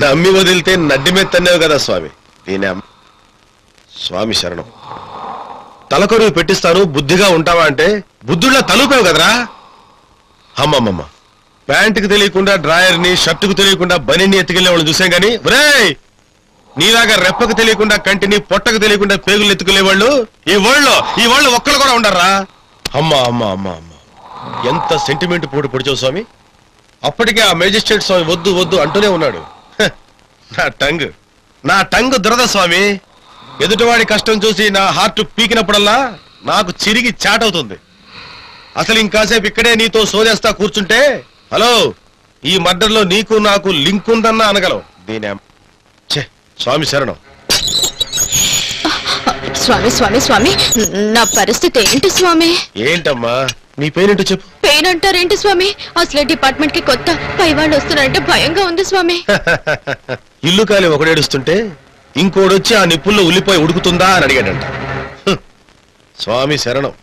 నమ్మి వదిలితే నడ్డి మీద తన్నేవు కదా స్వామి. నేనే స్వామి శరణం. తలకొరువు పెట్టిస్తాను బుద్ధిగా ఉంటావా అంటే బుద్ధుళ్ళ తలుపావు కదరా. అమ్మమ్మమ్మ, ప్యాంటుకు తెలియకుండా డ్రాయర్ని, షర్టుకు తెలియకుండా బనీని ఎత్తుకెళ్లే వాళ్ళని చూసాం గాని నీలాగా రెప్పకు తెలియకుండా కంటిని, పొట్టకు తెలియకుండా పేగులు ఎత్తుకునేవాళ్ళు ఈ వాళ్ళు ఒక్కళ్ళు కూడా ఉండరా. అమ్మా అమ్మా అమ్మా అమ్మ, ఎంత సెంటిమెంట్ పొడిచావు స్వామి. అప్పటికే ఆ మేజిస్ట్రేట్ స్వామి వద్దు వద్దు అంటూనే ఉన్నాడు. నా టంగ్ దురద స్వామి. ఎదుటివాడి కష్టం చూసి నా హార్ట్ పీకినప్పుడల్లా నాకు చిరిగి చాటవుతుంది. అసలు ఇంకాసేపు ఇక్కడే నీతో సోదేస్తా కూర్చుంటే హలో ఈ మర్డర్లో నీకు నాకు లింక్ ఉందన్నా అనగలవు. దీనే స్వామి శరణం. స్వామి స్వామి స్వామి, నా పరిస్థితి ఏంటి స్వామి? ఏంటమ్మా నీ పేరేంటో చెప్పు. పెయిన్ అంటారేంటి స్వామి? అసలే డిపార్ట్మెంట్ కి కొత్త, పై వాళ్ళు వస్తున్నారంటే భయంగా ఉంది స్వామి. ఇల్లు కాలి ఒకడేడుస్తుంటే ఇంకోడొచ్చి ఆ నిప్పుల్లో ఉల్లిపోయి ఉడుకుతుందా అని అడిగాడంట. స్వామి శరణం.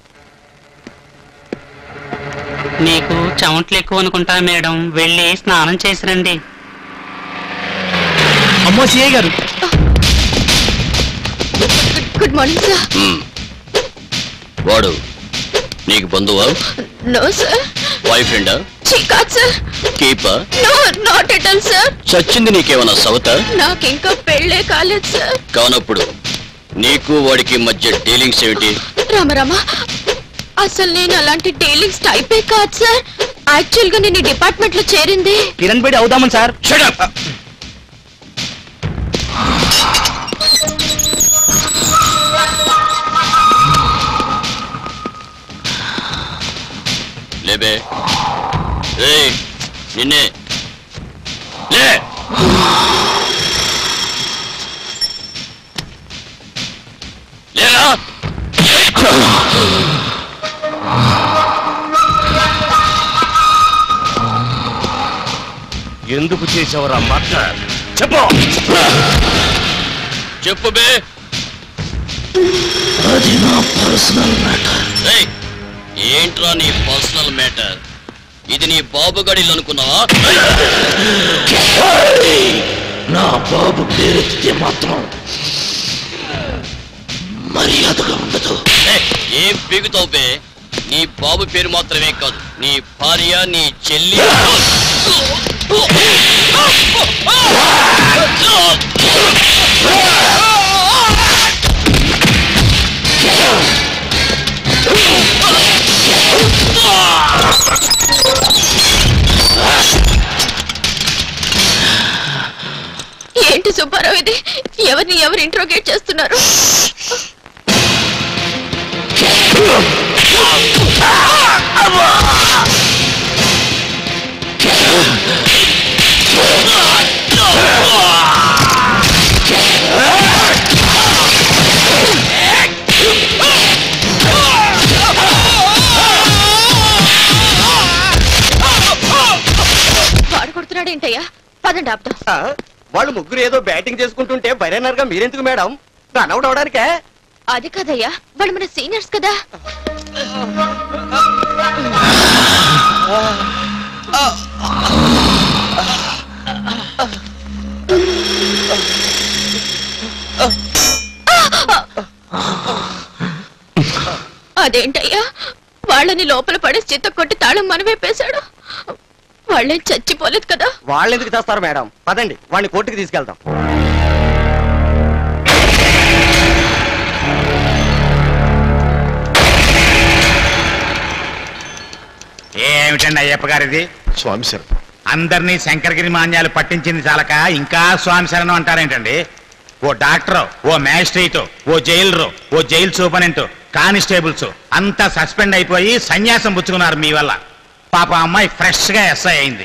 నీకు చెమట్లు ఎక్కువ అనుకుంటా మేడం, వెళ్ళి స్నానం చేసి రండి. అమ్మో సిఐ గారు. Good morning sir. వాడు నీకు బంధువా? No sir. బాయ్ ఫ్రెండా? కాదు సార్. Keeper? No, not at all sir. చచ్చింది నీకేమన్నా సవతా? నాకింకా పెళ్ళే కాలేదు సార్. కానప్పుడు నీకు వాడికి మధ్య డీలింగ్స్ ఏమిటి? రామరామ, అసలు నేను అలాంటి డీలింగ్స్ టైపే కాదు సార్. యాక్చువల్ గా నేను ఈ డిపార్ట్మెంట్ లో చేరింది కిరణ్ బేడి అవుదామని సార్. Shut up. లేబే, నిన్నే లే. లేరా? ఎందుకు చేసావరా మాట చెప్పు. చెప్పు బే. అది నా పర్సనల్ మ్యాటర్. ఏంట్రా నీ పర్సనల్ మ్యాటర్? ఇది నీ బాబు గడిలు అనుకున్నావా? నా బాబు పేరెత్తితే మాత్రం మర్యాదగా ఉండదు. ఏం పీగుతావు బే? నీ బాబు పేరు మాత్రమే కాదు, నీ భార్య, నీ చెల్లి. ఏంటి సుబ్బారావు ఇది? ఎవరిని ఎవరు ఇంట్రోగేట్ చేస్తున్నారు? వాడు కొడుతున్నాడేంటయ్యా? పదండి ఆపుదాం. వాళ్ళు ముగ్గురు ఏదో బ్యాటింగ్ చేసుకుంటుంటే బైరనర్ గా మీరెందుకు మేడం? రన్అౌట్ అవడానికే. అది కదయ్యా, వాళ్ళు మన సీనియర్స్ కదా. అదేంటయ్యా, వాళ్ళని లోపల పడేసి చిత్త కొట్టి తాళం మనవేపేశాడు. వాళ్ళేం చచ్చిపోలేదు కదా? వాళ్ళు ఎందుకు చేస్తారు మేడం? పదండి, వాడిని కోర్టుకి తీసుకెళ్తాం. ఏమిటండి అయ్యప్ప గారిది? స్వామి శరణం. అందరినీ శంకరగిరి మాన్యాలు పట్టించింది చాలక ఇంకా స్వామి శరణం అంటారేంటండి? ఓ డాక్టర్, ఓ మ్యాజిస్ట్రేట్, ఓ జైలరు, ఓ జైలు సూపరింటెండెంట్, కానిస్టేబుల్స్ అంతా సస్పెండ్ అయిపోయి సన్యాసం పుచ్చుకున్నారు మీ వల్ల. పాప అమ్మాయి ఫ్రెష్ గా ఎస్ఐ అయింది.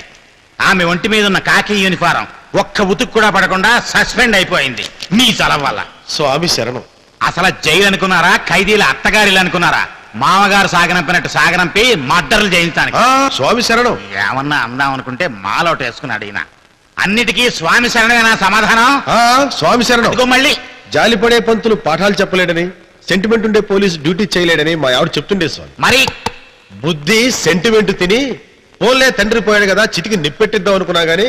ఆమె ఒంటి మీద ఉన్న కాకి యూనిఫారం ఒక్క ఉతుకు కూడా పడకుండా సస్పెండ్ అయిపోయింది మీ చలవ వల్ల. స్వామి శరణం. అసలు జైలు అనుకున్నారా, ఖైదీల అత్తగారిలు అనుకున్నారా? మామగారు సాగనంపినట్టు సాగనంపి మర్డర్లు చేయించడానికి. స్వామి శరణం. ఏమన్నా అందాం అనుకుంటే మాలోట వేసుకున్నాడు ఈయన. అన్నిటికీ స్వామి శరణమేనా సమాధానం? స్వామి శరణం. మళ్ళీ జాలిపడే పంతులు పాఠాలు చెప్పలేడని, సెంటిమెంట్ ఉండే పోలీసు డ్యూటీ చేయలేడని మా ఆవిడ చెప్తుండే స్వామి. మరి బుద్ధి సెంటిమెంట్ తిని పోలే తండ్రి పోయాడు కదా చిటికి నిప్పెట్టిద్దాం అనుకున్నా గానీ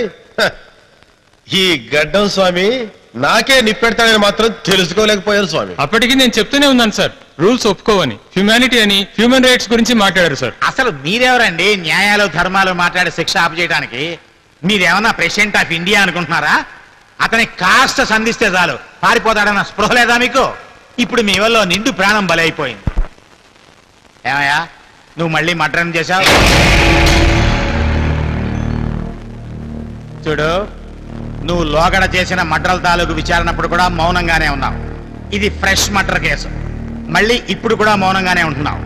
ఈ గడ్డం స్వామి నాకే నిప్పెడతాడని మాత్రం తెలుసుకోలేకపోయారు స్వామి. అప్పటికి నేను చెప్తూనే ఉన్నాను సార్, రూల్స్ ఒప్పుకోవని, హ్యూమానిటీ అని, హ్యూమన్ రైట్స్ గురించి మాట్లాడారు సార్. అసలు మీరెవరండి న్యాయాలు ధర్మాలు మాట్లాడే శిక్ష ఆపు చేయడానికి? మీరేమన్నా ప్రెసిడెంట్ ఆఫ్ ఇండియా అనుకుంటున్నారా? అతని కాస్త సంధిస్తే చాలు పారిపోతాడన్న స్పృహ లేదా మీకు? ఇప్పుడు మీ వల్ల నిండు ప్రాణం బలైపోయింది. ఏమయ్యా నువ్వు మళ్ళీ మర్డర్ చేశావు? చూడు, నువ్వు లోగడ చేసిన మర్డర్ల తాలూకు విచారణప్పుడు కూడా మౌనంగానే ఉన్నావు. ఇది ఫ్రెష్ మర్డర్ కేసు. మళ్ళీ ఇప్పుడు కూడా మౌనంగానే ఉంటున్నావు.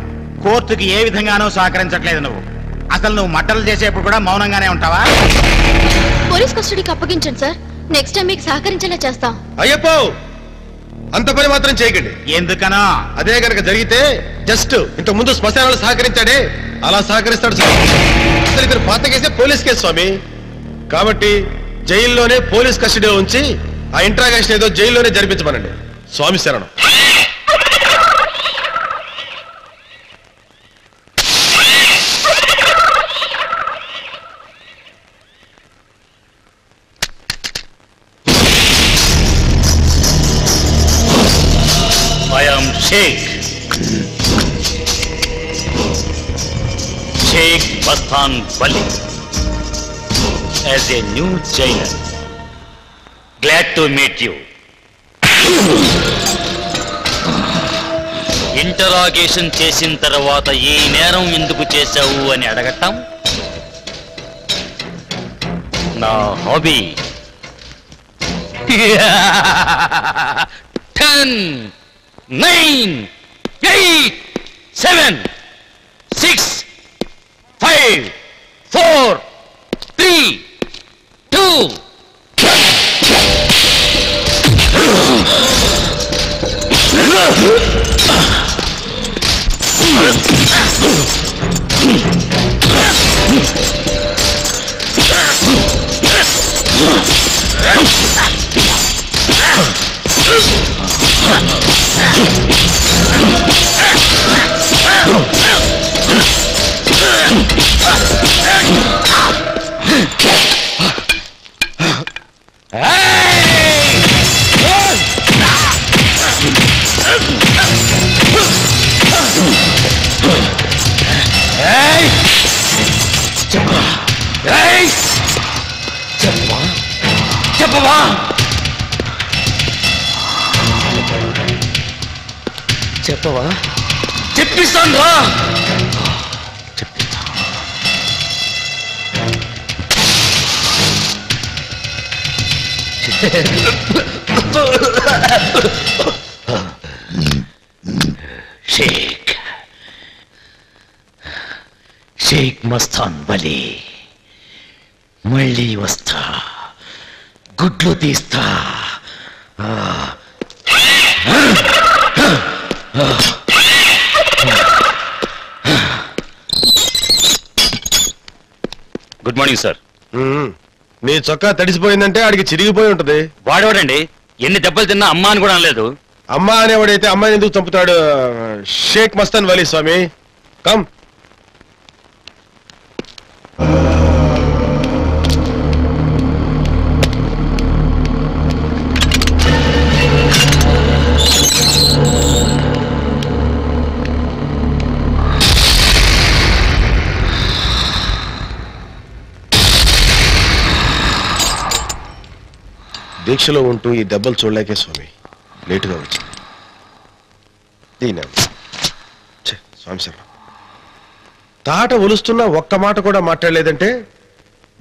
కోర్టుకి ఏ విధంగానూ సహకరించట్లేదు నువ్వు. అసలు నువ్వు మర్డర్లు చేసేప్పుడు కూడా మౌనంగానే ఉంటావా? పోలీస్ కస్టడీకి అప్పగించండి సార్, నెక్స్ట్ టైం మీకు సహకరించేలా చేస్తాం. అయ్యప్పో, అంత పని మాత్రం చేయకండి. ఎందుకనో? అదే గనక జరిగితే జస్ట్ ఇంతకు ముందు శ్మశానాలు సహకరించాడే అలా సహకరిస్తాడు స్వామి. అసలు ఇతను పాత కేసే పోలీస్ కేసు స్వామి. కాబట్టి జైల్లోనే పోలీస్ కస్టడీలో ఉంచి ఆ ఇంట్రాగేషన్ ఏదో జైల్లోనే జరిపించమనండి. స్వామి శరణం. I am Sheikh. Sheikh Mastan Wali. As a new jailer. Glad to meet you. Interrogation చేసిన తర్వాత ఈ నేరం ఎందుకు చేశావు అని అడగటం నా హాబీ. 10 9 8 7 6 5 4 3 2 చెప్పవా? చెప్పవా? చెప్పిస్తాను రా. షేక్ మస్తాన్ వలీ మళ్ళీ వస్తా, గుడ్లు తీస్తా. Good morning sir. నీ చొక్కా తడిసిపోయిందంటే ఆడికి చిరిగిపోయి ఉంటది. వాడేవాడండి, ఎన్ని దెబ్బలు తిన్నా అమ్మ అని కూడా అనలేదు. అమ్మ అనేవాడైతే అమ్మాయిని ఎందుకు చంపుతాడు? షేక్ మస్తాన్ వలీ స్వామి, కమ్. దీక్షలో ఉంటూ ఈ దెబ్బలు చూడలేకే స్వామి లేటుగా వచ్చి స్వామి సార్ తాట ఒలుస్తున్నా ఒక్క మాట కూడా మాట్లాడలేదంటే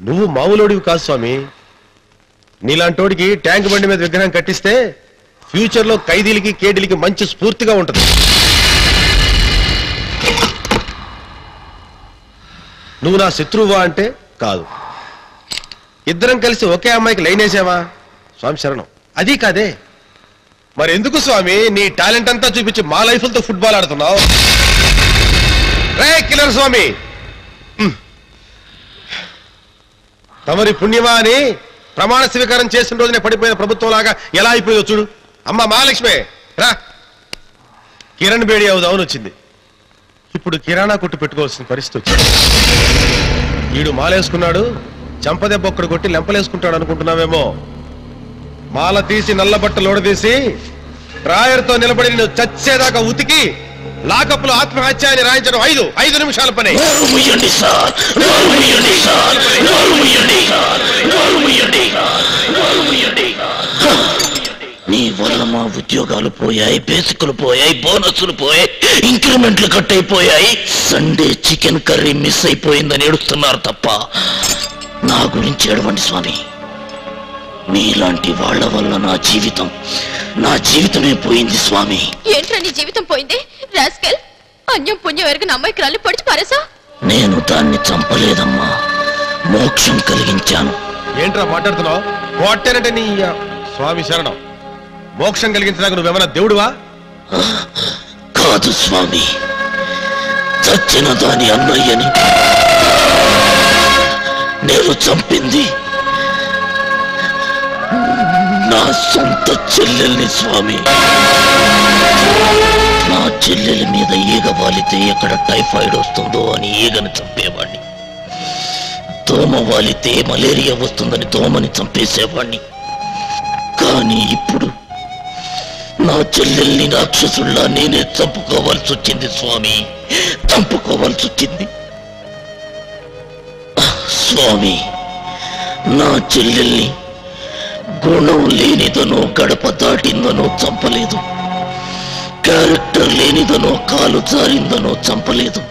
నువ్వు మామూలోడివి కాదు స్వామి. నీలాంటోడికి ట్యాంక్ బండి మీద విగ్రహం కట్టిస్తే ఫ్యూచర్ లో ఖైదీలకి కేడీలకి మంచి స్ఫూర్తిగా ఉంటది. నువ్వు నా శత్రువా అంటే కాదు. ఇద్దరం కలిసి ఒకే అమ్మాయికి లైన్ వేసావా? స్వామి శరణం. అది కాదే మరి ఎందుకు స్వామి నీ టాలెంట్ అంతా చూపించి మా లైఫ్లతో ఫుట్బాల్ ఆడుతున్నావు? రే కిల్లర్ స్వామి, తమరి పుణ్యమా అని ప్రమాణ స్వీకారం చేసిన రోజునే పడిపోయిన ప్రభుత్వం లాగా ఎలా అయిపోయిందో చూడు. అమ్మ మహాలక్ష్మి రా. కిరణ్ బేడి అవుదామని వచ్చింది, ఇప్పుడు కిరాణా కొట్టు పెట్టుకోవాల్సిన పరిస్థితి వచ్చింది. వీడు మాలేసుకున్నాడు, చంపదెబ్బ ఒక్కడు కొట్టి లెంపలేసుకుంటాడు అనుకుంటున్నావేమో. మాల తీసి నల్ల బట్టలు ఓడదీసి డ్రాయర్తో నిలబడి నువ్వు చచ్చేదాకా ఉతికి లాకప్లో ఆత్మహత్య అని రాయించడం 5 నిమిషాల పని. నీ వల్ల మా ఉద్యోగాలు పోయాయి, బేసిక్లు పోయాయి, బోనస్లు పోయాయి, ఇంక్రిమెంట్లు కట్ అయిపోయాయి. సండే చికెన్ కర్రీ మిస్ అయిపోయిందని ఏడుస్తున్నారు తప్ప నా గురించి ఏడవండి స్వామి. మీలాంటి వాళ్ళ వల్ల నా జీవితమే పోయింది స్వామి. ఏంట్రా నీ జీవితం పోయింది? రాస్కెల్, అన్యం పుణ్యం ఎరగని అమ్మాయికి రాళ్ళు పొడిచి పారేసా? నేను దాన్ని చంపలేదమ్మా, మోక్షం కలిగించాను. ఏంట్రా మాట్లాడుతున్నావు? కొట్టేనంటే నీ స్వామి శరణం. మోక్షం కలిగించడానికి నువ్వేమన్నా దేవుడువా? కాదు స్వామి, చచ్చిన దాని అన్నయ్యని నేను చంపింది నా సొంత చెల్లెల్ని స్వామి. నా చెల్లెల మీద ఈగ వాలితే ఎక్కడ టైఫాయిడ్ వస్తుందో అని ఈగను చంపేవాణ్ణి, దోమ వాలితే మలేరియా వస్తుందని దోమని చంపేసేవాణ్ణి. కానీ ఇప్పుడు నా చెల్లెల్ని రాక్షసుల్లా నేనే చంపుకోవాల్సి వచ్చింది స్వామి, చంపుకోవాల్సి వచ్చింది. స్వామి, నా చెల్లెల్ని గుణం లేనిదనో గడప దాటిందనో చంపలేదు, క్యారెక్టర్ లేనిదనో కాలు జారిందనో చంపలేదు,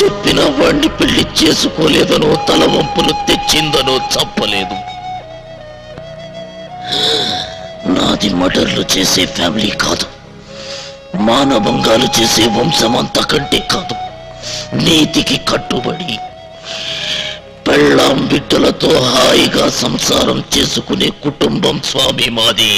చెప్పిన వాణ్ణి పెళ్లి చేసుకోలేదనో తల వంపులు తెచ్చిందనో చంపలేదు. నాది మర్డర్లు చేసే ఫ్యామిలీ కాదు, మానభంగాలు చేసే వంశం అంతకంటే కాదు. నీతికి కట్టుబడి పెళ్ళాం బిడ్డలతో హాయిగా సంసారం చేసుకునే కుటుంబం స్వామి మాది.